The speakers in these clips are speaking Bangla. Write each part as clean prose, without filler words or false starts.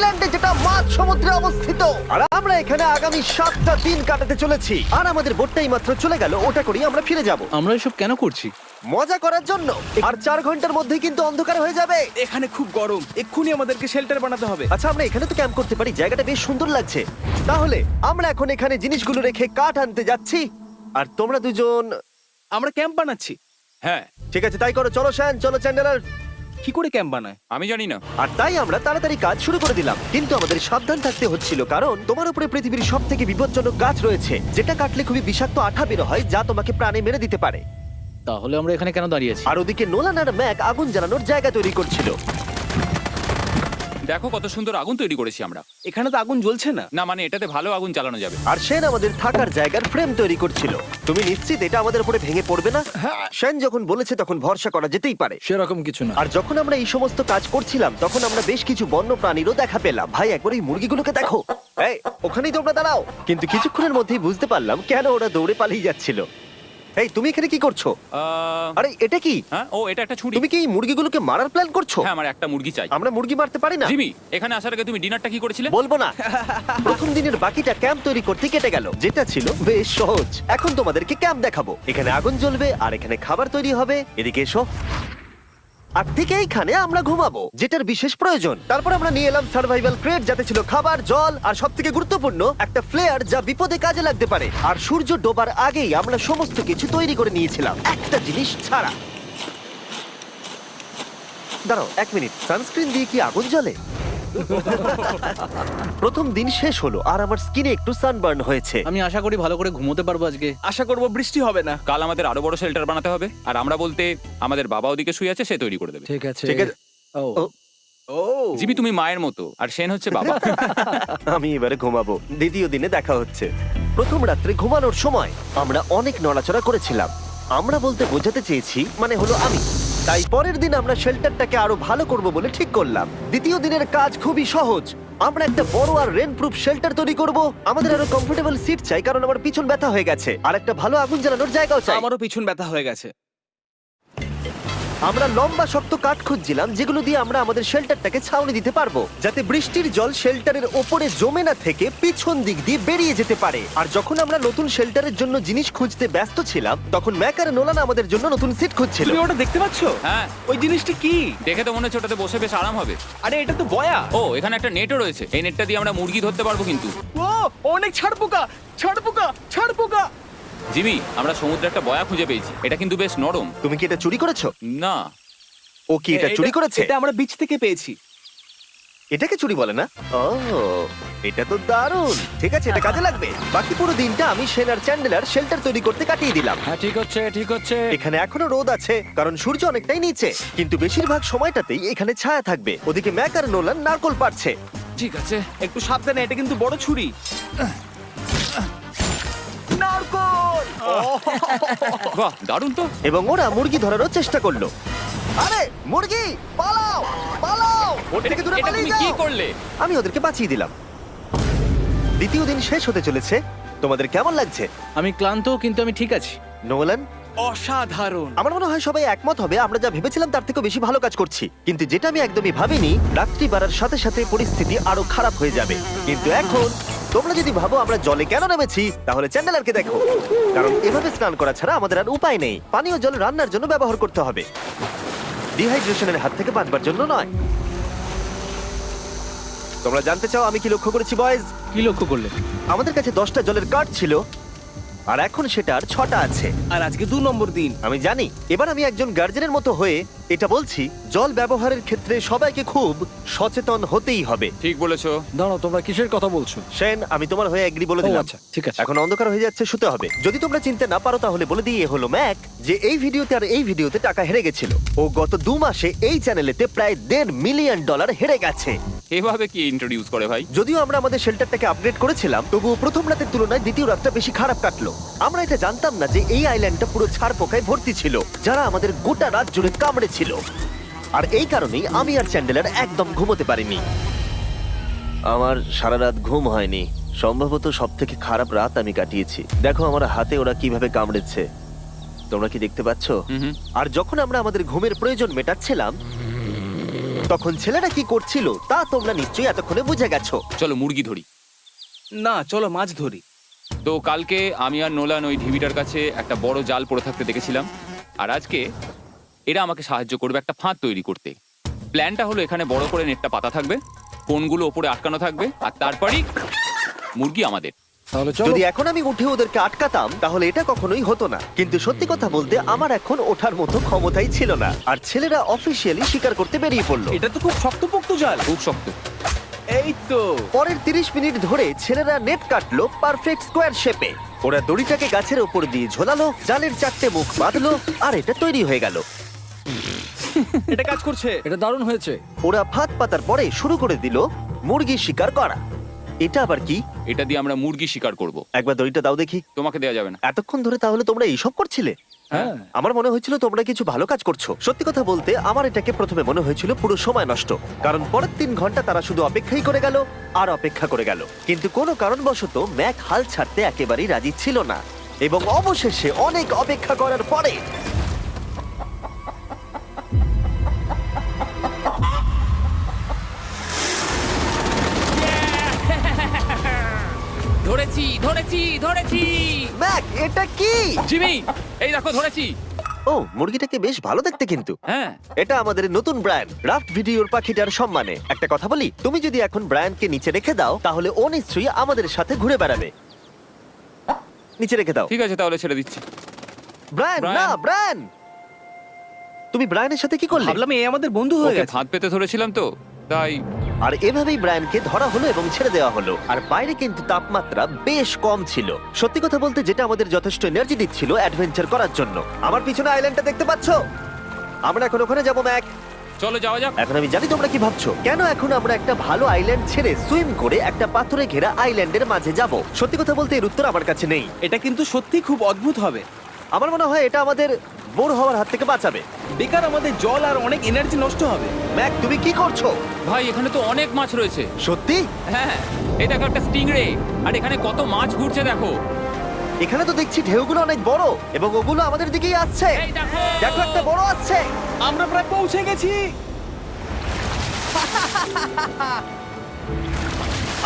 আইল্যান্ডে, যেটা মাঝ সমুদ্রে অবস্থিত। আর আমরা এখানে আগামী 7টা দিন কাটাতে চলেছি। আর আমাদের বোটটাই মাত্র চলে গেল, ওটা করেই আমরা ফিরে যাব আমরা এসব কেন করছি? মজা করার জন্য। আর 4 ঘন্টার মধ্যেই কিন্তু অন্ধকার হয়ে যাবে। এখানে খুব গরম, এক্ষুনি আমাদেরকে শেল্টার বানাতে হবে। আচ্ছা, আমরা এখানে তো ক্যাম্প করতে পারি, জায়গাটা বেশ সুন্দর লাগছে। তাহলে আমরা এখন এখানে জিনিসগুলো রেখে কাঠ আনতে যাচ্ছি। আর তোমরা দুজন, আমরা ক্যাম্প বানাচ্ছি। হ্যাঁ, ঠিক আছে তাই করো। চলো শ্যান, চলো চ্যান্ডেলার। কি করে ক্যাম্প বানায়? আমি জানি না। আর তাই আমরা তাড়াতাড়ি কাজ শুরু করে দিলাম, কিন্তু আমাদের সাবধান থাকতে হচ্ছিল, কারণ তোমার উপরে পৃথিবীর সব থেকে বিপজ্জনক গাছ রয়েছে, যেটা কাটলে খুবই বিষাক্ত আঠা বের হয়, যা তোমাকে প্রাণে মেরে দিতে পারে। তাহলে আমরা এখানে কেন দাঁড়িয়ে আছি? আর ওদিকে নোলান আর ম্যাক আগুন জ্বালানোর জায়গা তৈরি করছিল। দেখো কত সুন্দর আগুন তৈরি করেছি আমরা। এখানে তো আগুন জ্বলছে না। না মানে এটাতে ভালো আগুন চালানো যাবে। আর সেন আমাদের থাকার জায়গার ফ্রেম তৈরি করছিল। তুমি নিশ্চিত এটা আমাদের উপরে ভেঙে পড়বে না? সেন যখন বলেছে তখন ভরসা করা যেতেই পারে। সেরকম কিছু না। আর যখন আমরা এই সমস্ত কাজ করছিলাম, তখন আমরা বেশ কিছু বন্য প্রাণীরও দেখা পেলাম। ভাই, একবার এই মুরগিগুলোকে দেখো। এই, ওখানেই তোমরা দাঁড়াও। কিন্তু কিছুক্ষণের মধ্যেই বুঝতে পারলাম কেন ওরা দৌড়ে পালিয়ে যাচ্ছিল। এই, তুমি এখানে কি করছো? আরে এটা কি? হ্যাঁ, ও এটা একটা ছুরি। তুমি কি এই মুরগিগুলোকে মারার প্ল্যান করছো? হ্যাঁ, আমার একটা মুরগি চাই। আমরা মুরগি মারতে পারি না। জিমি, এখানে আসার আগে তুমি ডিনারটা কি করেছিলে? বলবো না। প্রথম দিনের বাকিটা ক্যাম্প তৈরি করতে কেটে গেল, যেটা ছিল বেশ সহজ। এখন তোমাদেরকে ক্যাম্প দেখাবো। এখানে আগুন জ্বলবে আর এখানে খাবার তৈরি হবে। এদিকে এসো। আর ঠিক এইখানে আমরা ঘুমাবো, যেটার বিশেষ প্রয়োজন। তারপর আমরা নিয়ে এলাম সার্ভাইভাল ক্রেট, যাতে ছিল খাবার, জল আর সবথেকে গুরুত্বপূর্ণ একটা ফ্লেয়ার, যা বিপদে কাজে লাগতে পারে। আর সূর্য ডোবার আগেই আমরা সমস্ত কিছু তৈরি করে নিয়েছিলাম, একটা জিনিস ছাড়া। দাঁড়াও 1 মিনিট, সানস্ক্রিন দিয়ে কি আগুন জ্বলে? প্রথম দিন শেষ হলো আর আমার স্কিনে একটু সানবার্ন হয়েছে। আমি আশা করি ভালো করে ঘুমোতে পারবো আজকে। আশা করব বৃষ্টি হবে না। কাল আমাদের আরো বড় শেল্টার বানাতে হবে। আর আমরা বলতে আমাদের বাবা ওদিকে শুয়ে আছে, সে তৈরি করে দেবে। ঠিক আছে। ঠিক আছে। ও ও, ও জিমি, তুমি মায়ের মতো আর সেন হচ্ছে বাবা। আমি এবারে ঘুমাবো। দ্বিতীয় দিনে দেখা হচ্ছে। প্রথম রাত্রে ঘুমানোর সময় আমরা অনেক নড়াচড়া করেছিলাম। আমরা বলতে বোঝাতে চেয়েছি, মানে হলো আমি। তাই পরের দিন আমরা শেল্টারটাকে আরো ভালো করব বলে ঠিক করলাম। দ্বিতীয় দিনের কাজ খুবই সহজ। আমরা একটা বড় আর রেন প্রুফ শেল্টার তৈরি করব। আমাদের আরো কমফোর্টেবল সিট চাই, কারণ আমার পিছন ব্যথা হয়ে গেছে। আর একটা ভালো আগুন জ্বালানোর জায়গাও চাই। আমারও পিছন ব্যথা হয়ে গেছে। আমরা লম্বা শক্ত কাঠ খুঁজছিলাম, যেগুলো দিয়ে আমরা আমাদের শেল্টারটাকে ছাউনি দিতে পারবো, যাতে বৃষ্টির জল শেল্টারের ওপরে জমে না থেকে পিছন দিক দিয়ে বেরিয়ে যেতে পারে। আর যখন আমরা নতুন শেল্টারের জন্য জিনিস খুঁজতে ব্যস্ত ছিলাম, তখন ম্যাক আর নোলান আমাদের জন্য নতুন সিট খুঁজছিল। তুমি ওটা দেখতে পাচ্ছো? হ্যাঁ, ওই জিনিসটা কি? দেখে তো মনে হচ্ছে ওটাতে বসে বেশ আরাম হবে। আরে এটা তো বয়া। ও, এখানে একটা নেটও রয়েছে। এই নেটটা দিয়ে আমরা মুরগি ধরতে পারবো। কিন্তু ও অনেক ছাড় পোকা, ছাড় পোকা, ছাড় পোকা। জিমি, আমরা সমুদ্রে একটা বয়া খুঁজে পেয়েছি। এটা কিন্তু বেশ নরম। তুমি কি এটা চুরি করেছো? না, ও কি এটা চুরি করেছে? এটা আমরা বিচ থেকে পেয়েছি। এটাকে চুরি বলে না? ও, এটা তো দারুণ। ঠিক আছে, এটা কাজে লাগবে। বাকি পুরো দিনটা আমি সেন আর চ্যান্ডেলার শেল্টার তৈরি করতে কাটিয়ে দিলাম। হ্যাঁ, ঠিক হচ্ছে, ঠিক হচ্ছে। এখানে এখনো রোদ আছে, কারণ সূর্য অনেকটাই নিচে, কিন্তু বেশিরভাগ সময়টাতেই এখানে ছায়া থাকবে। ওদিকে ম্যাক আর নোলান নারকল পাড়ছে। ঠিক আছে। একটু সাবধানে, এটা কিন্তু বড় ছুরি। নারকল। বাহ, দারুণ তো। এবং ওরা মুরগি ধরারও চেষ্টা করলো। আরে মুরগি, পালাও পালাও, ওর থেকে দূরে এটা পালিয়ে তুমি কি যাও। করলে? আমি ওদেরকে বাঁচিয়ে দিলাম। দ্বিতীয় দিন শেষ হতে চলেছে। তোমাদের কেমন লাগছে? আমি ক্লান্ত, কিন্তু আমি ঠিক আছি। নোলান? অসাধারণ। আমার মনে হয় সবাই একমত হবে, আমরা যা ভেবেছিলাম তার থেকে বেশি ভালো কাজ করছি। কিন্তু যেটা আমি একদমই ভাবিনি, রাত্রি বাড়ার সাথে সাথে পরিস্থিতি আরো খারাপ হয়ে যাবে। কিন্তু এখন তোমরা যদি ভাবো আমরা জলে কেন নেমেছি, তাহলে চ্যান্ডেলারকে দেখো। কারণ এভাবে স্নান করা ছাড়া আমাদের আর উপায় নেই। পানীয় জল রান্নার জন্য ব্যবহার করতে হবে, ডিহাইড্রেশনের হাত থেকে বাঁচবার জন্য নয়। তোমরা জানতে চাও আমি কি লক্ষ্য করেছি বয়েজ? কি লক্ষ্য করলে? আমাদের কাছে 10টা জলের কার্ড ছিল, আর এখন সেটা আর 6টা আছে। আর আজকে 2 নম্বর দিন। আমি জানি। এবার আমি একজন গার্জেনের মতো হয়ে এটা বলছি, জল ব্যবহারের ক্ষেত্রে সবাইকে খুব সচেতন হতেই হবে। ঠিক বলেছো। দাঁড়াও, তোমরা কিসের কথা বলছো? সেন, আমি তোমার হয়ে এগ্রি বলে ও, দিলাম। আচ্ছা, ঠিক আছে। এখন অন্ধকার হয়ে যাচ্ছে, শুতে হবে। যদি তোমরা চিনতে না পারো তাহলে বলে দিয়ে হলো ম্যাক, যে এই ভিডিওতে আর এই ভিডিওতে টাকা হেরে গেছিল। ও গত 2 মাসে এই চ্যানেলেতে প্রায় $1.5 মিলিয়ন হেরে গেছে। এভাবে কি ইন্ট্রোডিউস করে ভাই? যদিও আমরা আমাদের শেল্টারটাকে আপগ্রেড করেছিলাম, তবুও প্রথম রাতের তুলনায় দ্বিতীয় রাতটা বেশি খারাপ কাটলো। আমরা এটা জানতাম না যে এই আইল্যান্ডটা পুরো ছাড় পোকায় ভর্তি ছিল, যারা আমাদের গোটা রাত জুড়ে কামড়েছিল। আর এই কারণেই আমি আর চ্যান্ডেলার একদম ঘুমোতে পারিনি। আমার সারা রাত ঘুম হয়নি। সম্ভবত সব থেকে খারাপ রাত আমি কাটিয়েছি। দেখো আমার হাতে ওরা কিভাবে কামড়েছে, তোমরা কি দেখতে পাচ্ছ? হুম। আর যখন আমরা আমাদের ঘুমের প্রয়োজন মেটাচ্ছিলাম, তখন ছেলেরা কি করছিল তা তোমরা নিশ্চয়ই এতক্ষণে বুঝে গেছো। চলো মুরগি ধরি। না চলো মাছ ধরি। তো কালকে আমি আর নোলান ওই ঢিবিটার কাছে একটা বড় জাল পড়ে থাকতে দেখেছিলাম, আর আজকে এরা আমাকে সাহায্য করবে একটা ফাঁদ তৈরি করতে। প্ল্যানটা হলো এখানে বড় করে নেটটা পাতা থাকবে, কোনগুলো ওপরে আটকানো থাকবে, আর তারপরই মুরগি আমাদের। তাহলে চলো। যদি এখন আমি উঠে ওদেরকে আটকাতাম তাহলে এটা কখনোই হতো না, কিন্তু সত্যি কথা বলতে আমার এখন ওঠার মতো ক্ষমতাই ছিল না। আর ছেলেরা অফিসিয়ালি স্বীকার করতে বেরিয়ে পড়লো। এটা তো খুব শক্তপোক্ত জাল। খুব শক্ত। এই তো পরের 30 মিনিট ধরে ছেলেরা নেট কাটলো পারফেক্ট স্কোয়ার শেপে। ওরা দড়িটাকে গাছের ওপর দিয়ে ঝোলালো, জালের 4টে মুখ বাঁধলো, আর এটা তৈরি হয়ে গেল। এটা কাজ করছে। এটা দারুণ হয়েছে। ওরা ফাঁদ পাতার পরে শুরু করে দিল মুরগি শিকার করা। এটা আবার কি? এটা দিয়ে আমরা মুরগি শিকার করব। একবার দড়িটা দাও দেখি। তোমাকে দেওয়া যাবে না। এতক্ষণ ধরে তাহলে তোমরা এইসব করছিলে? হ্যাঁ। আমার মনে হয়েছিল তোমরা কিছু ভালো কাজ করছো। সত্যি কথা বলতে আমার এটাকে প্রথমে মনে হয়েছিল পুরো সময় নষ্ট, কারণ পরের 3 ঘন্টা তারা শুধু অপেক্ষাই করে গেল আর অপেক্ষা করে গেল। কিন্তু কোনো কারণবশত ম্যাক হাল ছাড়তে একেবারেই রাজি ছিল না, এবং অবশেষে অনেক অপেক্ষা করার পরে ধরেছি ধরেছি ধরেছি। ম্যাক, এটা কি? জিমি, এই দেখো ধরেছি। ও, মুরগিটাকে বেশ ভালো দেখতে কিন্তু। হ্যাঁ। এটা আমাদের নতুন ব্র্যান্ড রাফট ভিডিওর পাখিটার সম্মানে। একটা কথা বলি, তুমি যদি এখন ব্র্যান্ডকে নিচে রেখে দাও তাহলে ও নিশ্চয়ই আমাদের সাথে ঘুরে বেড়াবে। নিচে রেখে দাও। ঠিক আছে, তাহলে ছেড়ে দিচ্ছি। Brian, Brian. না ব্রায়ান, তুমি ব্রায়ানের সাথে কি করলে? ভাবলাম এই আমাদের বন্ধু হয়ে ওকে গেছে। ফাঁদ পেতে ধরেছিলাম তো, তাই। আর এভাবেই ব্রায়ানকে ধরা হলো এবং ছেড়ে দেওয়া হলো। আর বাইরে কিন্তু তাপমাত্রা বেশ কম ছিল। সত্যি কথা বলতে যেটা আমাদের যথেষ্ট এনার্জি দিচ্ছিল অ্যাডভেঞ্চার করার জন্য। আমার পিছনে আইল্যান্ডটা দেখতে পাচ্ছো? আমরা এখন ওখানে যাবো ম্যাক। চলো যাওয়া যাক। এখন আমি জানি তোমরা কি ভাবছো, কেন এখন আমরা একটা ভালো আইল্যান্ড ছেড়ে সুইম করে একটা পাথরে ঘেরা আইল্যান্ডের মাঝে যাব? সত্যি কথা বলতে এর উত্তর আমার কাছে নেই। এটা কিন্তু সত্যি খুব অদ্ভুত হবে। আমার মনে হয় এটা আমাদের বোর হওয়ার হাত থেকে বাঁচাবে। বেকার আমাদের জল আর অনেক এনার্জি নষ্ট হবে। ম্যাক, তুমি কি করছো? ভাই এখানে তো অনেক মাছ রয়েছে। সত্যি? হ্যাঁ, এই দেখো একটা স্টিংরে, আর এখানে কত মাছ ঘুরছে দেখো। এখানে তো দেখছি ঢেউগুলো অনেক বড় এবং ওগুলো আমাদের দিকেই আসছে। এই দেখো। দেখো, একটা বড় আসছে। আমরা প্রায় পৌঁছে গেছি।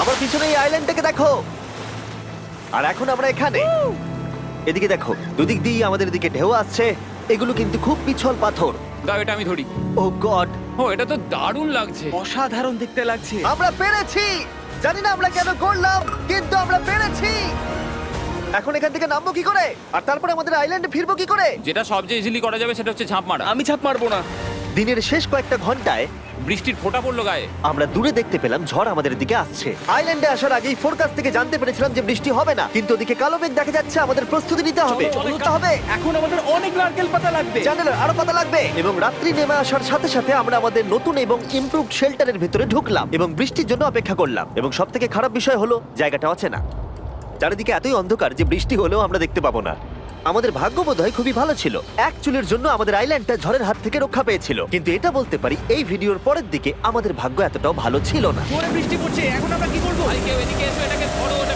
আমার পিছনে এই আইল্যান্ডটাকে দেখো। আর এখন আমরা এখানে। এদিকে দেখো, দুদিক দিয়ে আমাদের দিকে ঢেউ আসছে। এগুলো কিন্তু খুব পিছল পাথর। দাও, এটা আমি ধরি। ও গড, ও, এটা তো দারুণ লাগছে। অসাধারণ দেখতে লাগছে। আমরা পেরেছি। জানি না আমরা কেন করলাম, কিন্তু আমরা পেরেছি। এখন এখান থেকে নামবো কি করে, আর তারপরে আমাদের আইল্যান্ডে ফিরবো কি করে? যেটা সবচেয়ে ইজিলি করা যাবে সেটা হচ্ছে ঝাঁপ মারা। আমি ছাপ মারবো না। দিনের শেষ কয়েকটা ঘন্টায় বৃষ্টির ফোঁটা পড়লো গায়ে। আমরা দূরে দেখতে পেলাম ঝড় আমাদের দিকে আসছে। আইল্যান্ডে আসার আগেই ফোরকাস্ট থেকে জানতে পেরেছিলাম যে বৃষ্টি হবে না, কিন্তু ওদিকে কালো মেঘ দেখা যাচ্ছে। আমাদের প্রস্তুতি নিতে হবে। চলো, দ্রুত হবে। এখন আমাদের অনেক নারকেল পাতা লাগবে। জানালার আরো পাতা লাগবে। এবং রাত্রি নেমে আসার সাথে সাথে আমরা আমাদের নতুন এবং ইমপ্রুভড শেল্টারের ভিতরে ঢুকলাম এবং বৃষ্টির জন্য অপেক্ষা করলাম। এবং সব থেকে খারাপ বিষয় হলো জায়গাটা অচেনা। চারিদিকে এতই অন্ধকার যে বৃষ্টি হলেও আমরা দেখতে পাবো না। আমাদের ভাগ্য বোধহয় খুবই ভালো ছিল। এক চুলের জন্য আমাদের আইল্যান্ডটা ঝড়ের হাত থেকে রক্ষা পেয়েছিল, কিন্তু এটা বলতে পারি এই ভিডিওর পরের দিকে আমাদের ভাগ্য এতটাও ভালো ছিল না। জোরে বৃষ্টি পড়ছে, এখন আমরা কি করবো? ভাই কেউ এদিকে এসো, এটাকে ধরো, ওটা